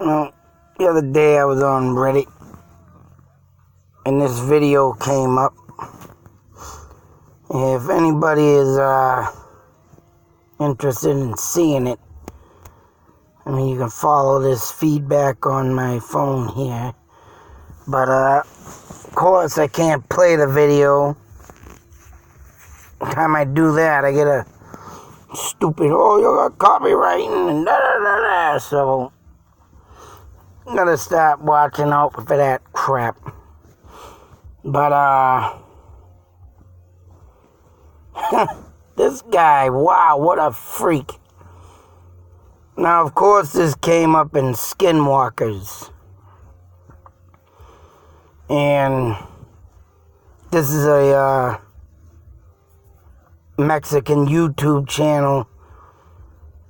Well, the other day I was on Reddit and this video came up. If anybody is interested in seeing it, I mean, you can follow this feedback on my phone here. But of course I can't play the video. Every time I do that, I get a stupid, oh, you got copywriting and da-da-da-da. So I'm gonna start watching out for that crap. But this guy, wow, what a freak. Now, of course, this came up in Skinwalkers. And this is a Mexican YouTube channel.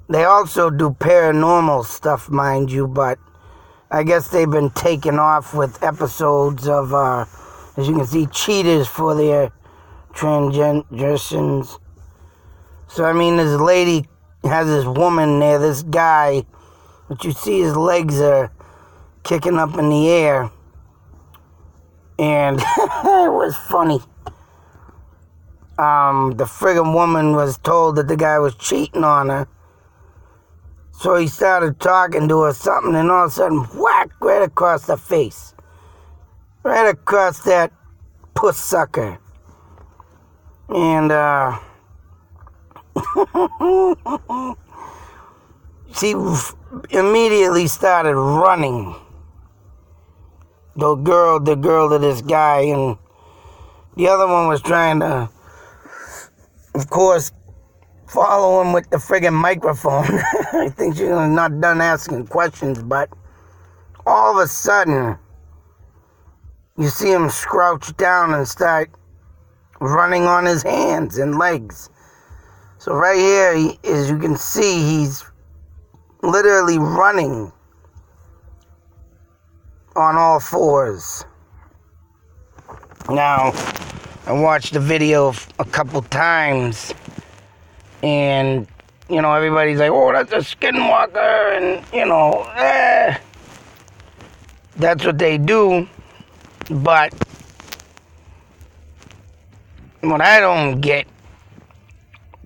They also do paranormal stuff, mind you, but I guess they've been taken off with episodes of, as you can see, cheaters for their transitions. So, I mean, this lady has this woman there, this guy, but you see his legs are kicking up in the air. And it was funny. The friggin' woman was told that the guy was cheating on her. So he started talking to her something, and all of a sudden, whack, right across the face. Right across that puss sucker. And, she immediately started running. The girl to this guy, and the other one was trying to, of course, follow him with the friggin' microphone. I think she's not done asking questions, but all of a sudden, you see him crouch down and start running on his hands and legs. So right here, as you can see, he's literally running on all fours. Now, I watched the video a couple times, and, you know, everybody's like, oh, that's a Skinwalker, and, you know, that's what they do. But what I don't get,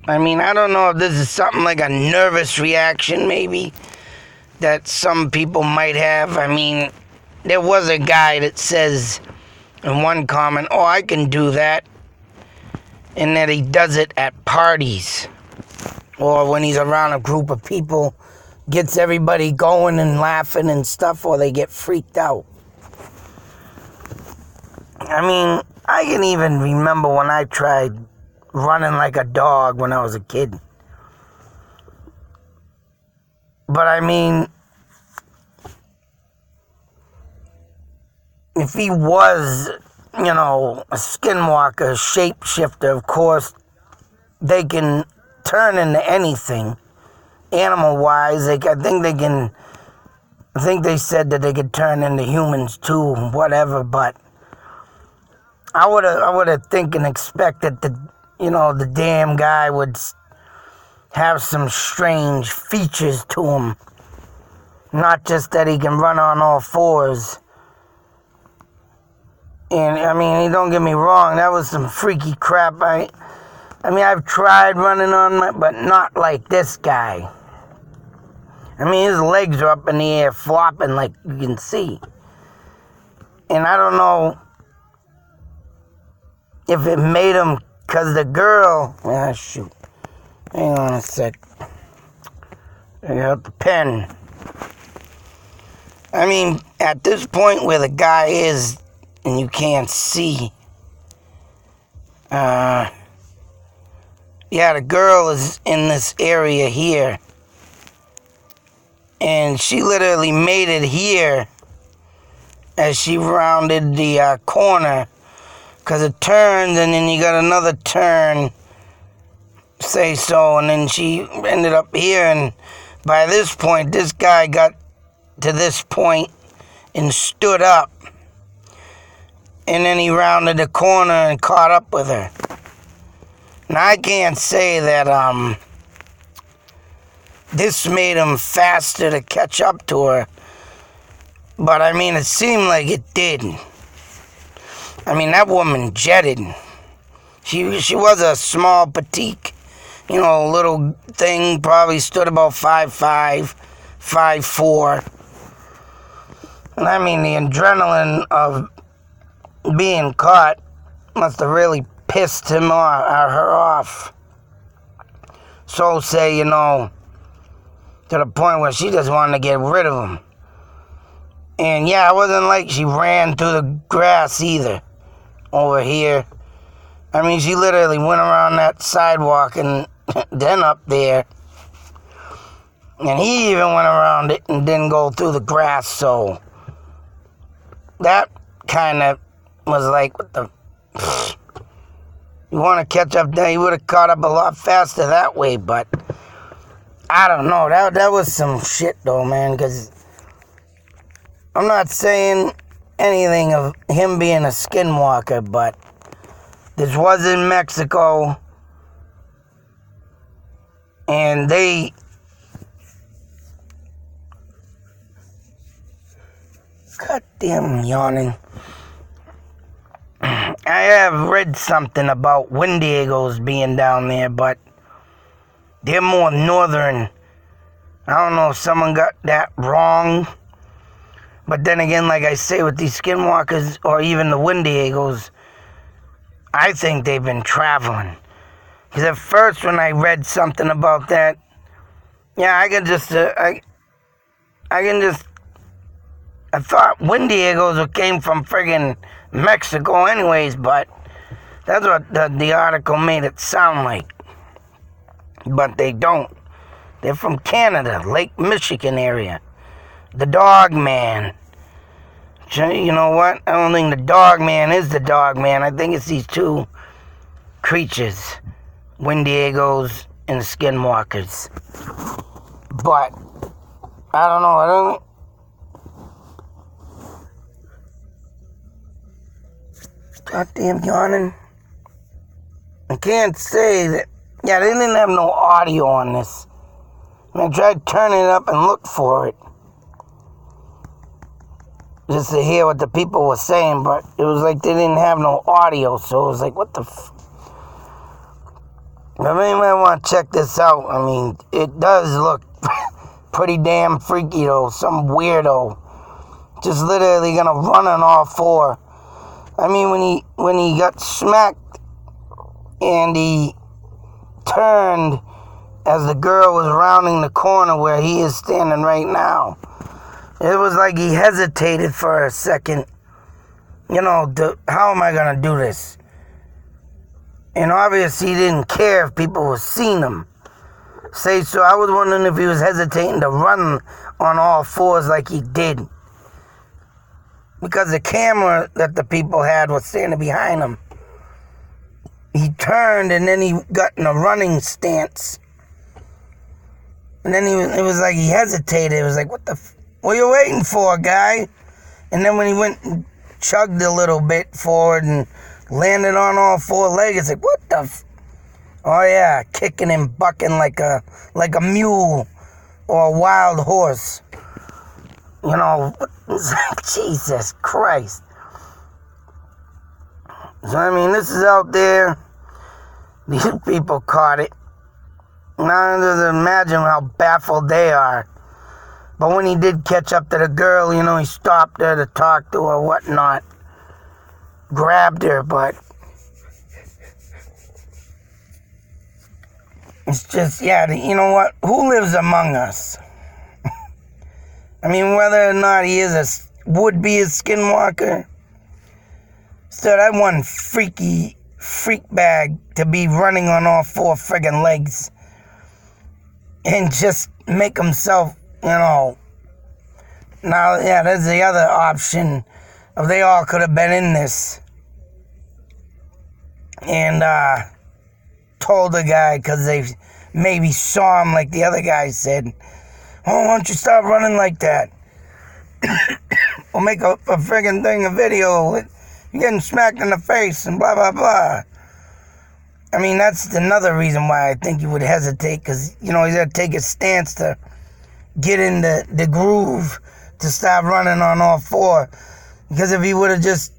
I mean, I don't know if this is something like a nervous reaction, maybe, that some people might have. I mean, there was a guy that says in one comment, oh, I can do that, and that he does it at parties, or when he's around a group of people, gets everybody going and laughing and stuff, or they get freaked out. I mean, I can even remember when I tried running like a dog when I was a kid. But I mean, if he was, you know, a Skinwalker, shapeshifter, of course, they can turn into anything, animal-wise. I think they said that they could turn into humans too, whatever, but I would have think and expected that, you know, the damn guy would have some strange features to him. Not just that he can run on all fours. And, I mean, don't get me wrong, that was some freaky crap. I mean, I've tried running on but not like this guy. I mean, his legs are up in the air, flopping like you can see. And I don't know if it made him, because the girl, shoot. Hang on a sec. I got the pen. I mean, at this point where the guy is, and you can't see. Yeah, the girl is in this area here. And she literally made it here as she rounded the corner. Because it turns, and then you got another turn, say so, and then she ended up here. And by this point, this guy got to this point and stood up. And then he rounded the corner and caught up with her. Now, I can't say that this made him faster to catch up to her. But I mean, it seemed like it did. I mean, that woman jetted. She was a small, petite, little thing, probably stood about 5'5", 5'4". And I mean, the adrenaline of being caught must have really pissed him off, or her off. So say, to the point where she just wanted to get rid of him. And yeah, it wasn't like she ran through the grass either over here. I mean, she literally went around that sidewalk and then up there. And he even went around it and didn't go through the grass, so that kind of was like, what the... You want to catch up there, you would have caught up a lot faster that way, but I don't know. That was some shit, though, man, because I'm not saying anything of him being a skinwalker, but this was in Mexico, and they... Goddamn yawning. I have read something about Wendigos being down there, but they're more northern. I don't know if someone got that wrong. But then again, like I say, with these skinwalkers or even the Wendigos, I think they've been traveling. Because at first when I read something about that, yeah, I thought Wendigos came from friggin' Mexico anyways, but that's what the article made it sound like. But they don't. They're from Canada, Lake Michigan area. The Dog Man. You know what? I don't think the Dog Man is the Dog Man. I think it's these two creatures, Wendigos and Skinwalkers. But I don't know. Goddamn yawning. I can't say that. Yeah, they didn't have no audio on this. And I tried turning it up and looked for it, just to hear what the people were saying, but it was like they didn't have no audio, so it was like, what the If anyone want to check this out, I mean, it does look pretty damn freaky, though. Some weirdo just literally gonna run on all four. I mean, when he got smacked and he turned as the girl was rounding the corner where he is standing right now, it was like he hesitated for a second. How am I going to do this? And obviously he didn't care if people were seeing him. So I was wondering if he was hesitating to run on all fours like he did. Because the camera that the people had was standing behind him. He turned and then he got in a running stance. And then it was like he hesitated. It was like, what are you waiting for, guy? And then when he went and chugged a little bit forward and landed on all four legs, it's like, what the Oh yeah, kicking and bucking like a mule or a wild horse. Jesus Christ. So I mean, this is out there. These people caught it. Now just imagine how baffled they are. But when he did catch up to the girl, he stopped her to talk to her, whatnot. Grabbed her, but it's just, you know what? Who lives among us? I mean, whether or not he would be a skinwalker, still that one freak bag to be running on all four friggin' legs and just make himself, Now, there's the other option of they all could have been in this and told the guy because they maybe saw him like the other guy said, oh, why don't you stop running like that? We'll make a friggin' thing, a video. You're getting smacked in the face and blah, blah, blah. I mean, that's another reason why I think he would hesitate, because, he's got to take his stance to get in the groove to start running on all four. Because if he would have just,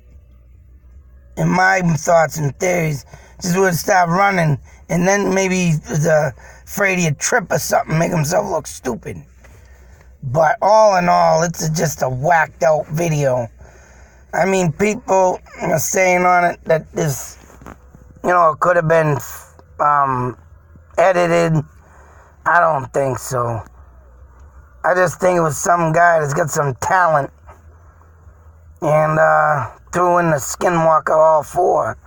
in my thoughts and theories, just would have stopped running, and then maybe he was afraid he'd trip or something, make himself look stupid. But all in all, it's just a whacked out video. I mean, people are saying on it that this, it could have been edited. I don't think so. I just think it was some guy that's got some talent and threw in the Skinwalker all four.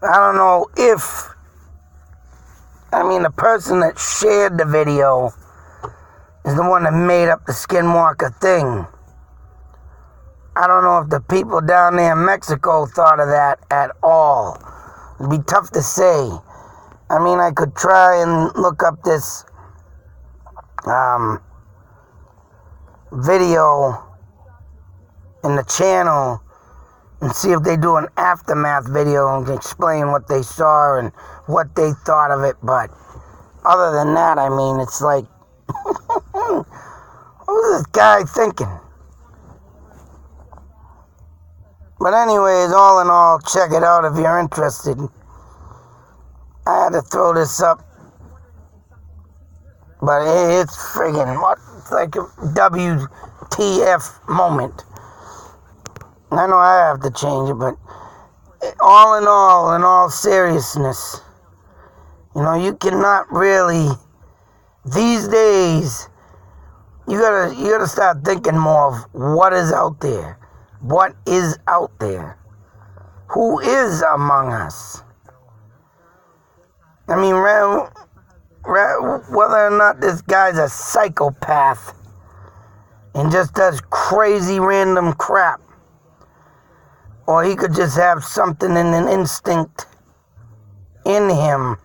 I don't know if, the person that shared the video is the one that made up the Skinwalker thing. I don't know if the people down there in Mexico thought of that at all. It'd be tough to say. I could try and look up this video in the channel and see if they do an aftermath video and explain what they saw and what they thought of it. But other than that, it's like, what was this guy thinking? But anyways, all in all, check it out if you're interested. I had to throw this up. But it's friggin' it's like a WTF moment. I know I have to change it, but all in all seriousness, you cannot really, these days, you gotta start thinking more of what is out there. What is out there? Who is among us? Whether or not this guy's a psychopath and just does crazy random crap, or he could just have something in an instinct in him.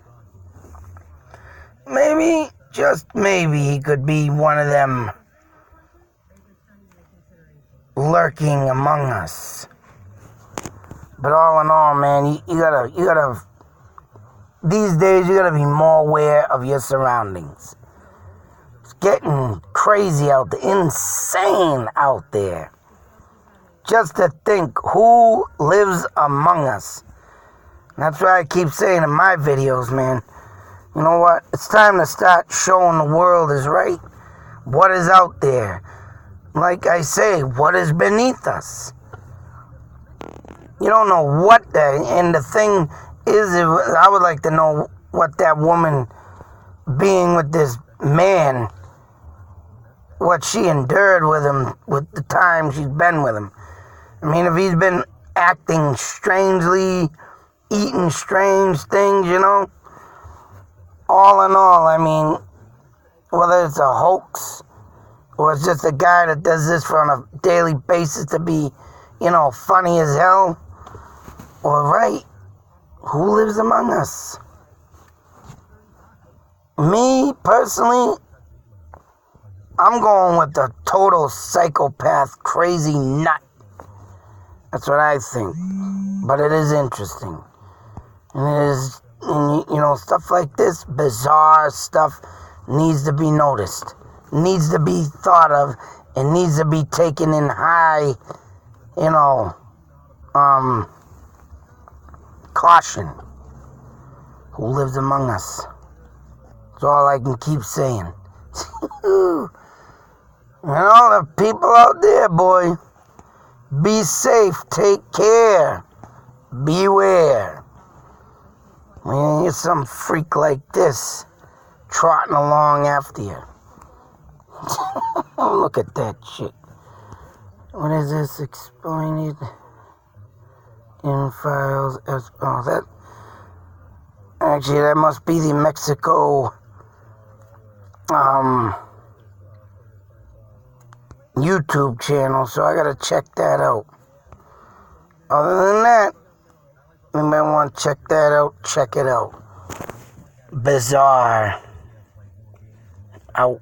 Maybe, just maybe, he could be one of them lurking among us. But all in all, man, you gotta, these days you gotta be more aware of your surroundings. It's getting crazy out there, insane out there. Just to think who lives among us. And that's why I keep saying in my videos, man, you know what? It's time to start showing the world is right. What is out there? Like I say, what is beneath us? You don't know what and the thing is, I would like to know what that woman being with this man, what she endured with him, with the time she's been with him. If he's been acting strangely, eating strange things, all in all, whether it's a hoax, or it's just a guy that does this on a daily basis to be, funny as hell. Or right, who lives among us? Me, personally, I'm going with the total psychopath, crazy nut. That's what I think. But it is interesting. And it is, stuff like this, bizarre stuff, needs to be noticed. Needs to be thought of, and needs to be taken in high, caution. Who lives among us? That's all I can keep saying. The people out there, boy, be safe, take care, beware. When you get some freak like this trotting along after you. Look at that shit. What is this? Explained in files as that. Actually, that must be the Mexico YouTube channel, so I gotta check that out. Other than that, you might want to check that out. Check it out. Bizarre. Out.